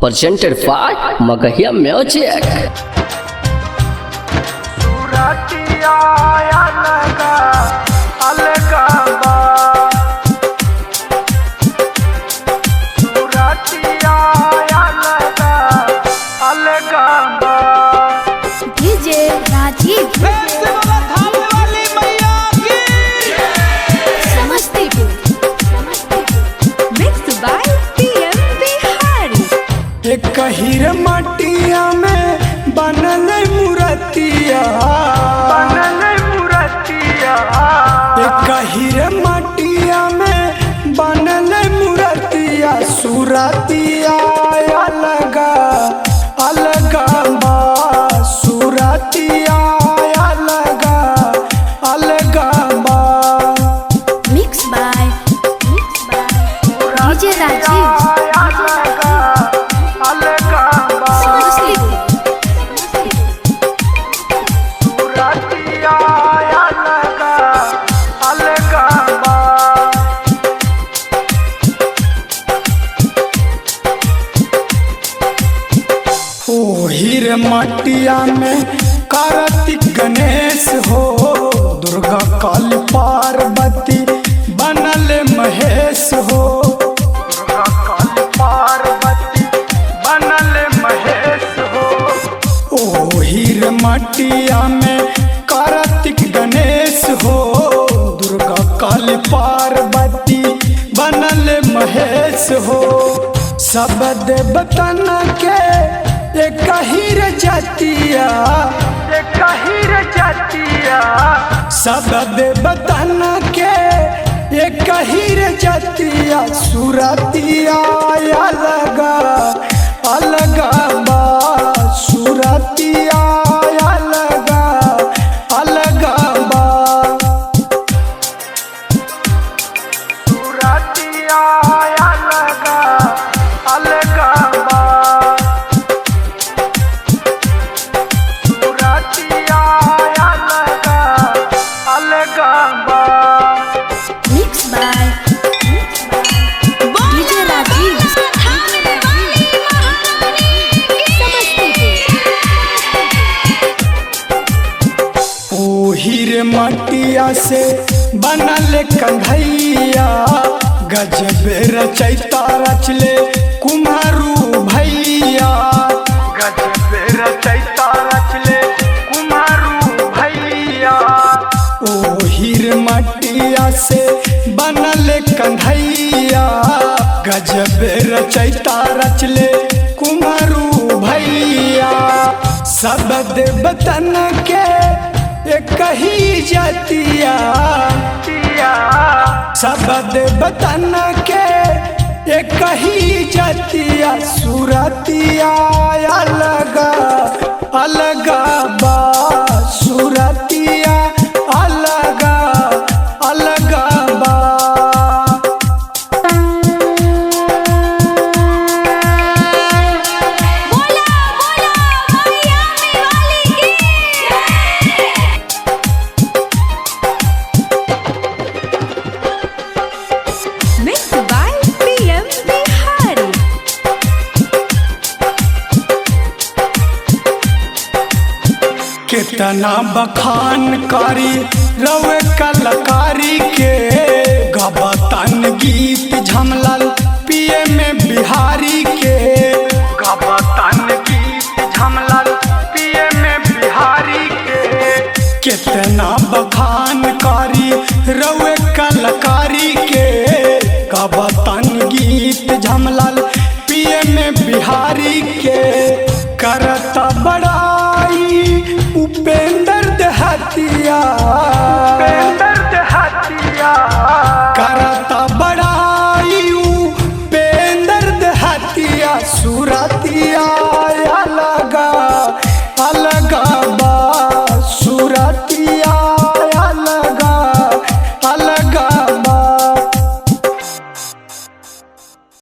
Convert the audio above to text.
presented by Magahia Music. DJ Rajiv Samastipur mix by PM Bihari. एक हीर मटिया में बनल मूर्तिया, एक हीर मटिया में बनल मूर्तिया, सूरतिया अलगा अलगा बा, सूरतिया अलगा अलगा बा। Mix by DJ Rajiv Samastipur हीर मटिया में कार्तिक गणेश हो, दुर्गा काली पार्वती बनल महेश हो, दुर्गा काली पार्वती बनल महेश हो। ओ हीर मटिया में कार्तिक गणेश हो, दुर्गा काली पार्वती बनल महेश हो। सब देवतन के एक हीर जातिया, एक हीर जातिया, सब देवतन के एक हीर जातिया, सूरतिया अलगा अलगा बा, सूरतिया अलगा अलगा बा, सूरतिया अलगा अलगा बा। Mix by DJ Rajiv Samastipur. ओ हीर मटिया से बनल कन्हैया, गजबे रचैता रचले कुम्हरू भैया, गजबे रचैता रचले कुम्हरू भैया। ओ हीर मटिया से बनल कन्हैया, गजबे रचैता रचले कुम्हरू भैया। सब देवतन के एक ही जातिया, सब देवतन के एक ही जातिया, सूरतिया अलगा अलगा बा, सूरतिया अलगा अलगा बा। Mix by PM Bihari. कितना बखान कारी रवे कलाकारी के, गबतन गीत झमलल PM बिहारी के, गबतन गीत झमलल PM बिहारी के। कितना बखान कारी रवे कलाकारी के, गबतन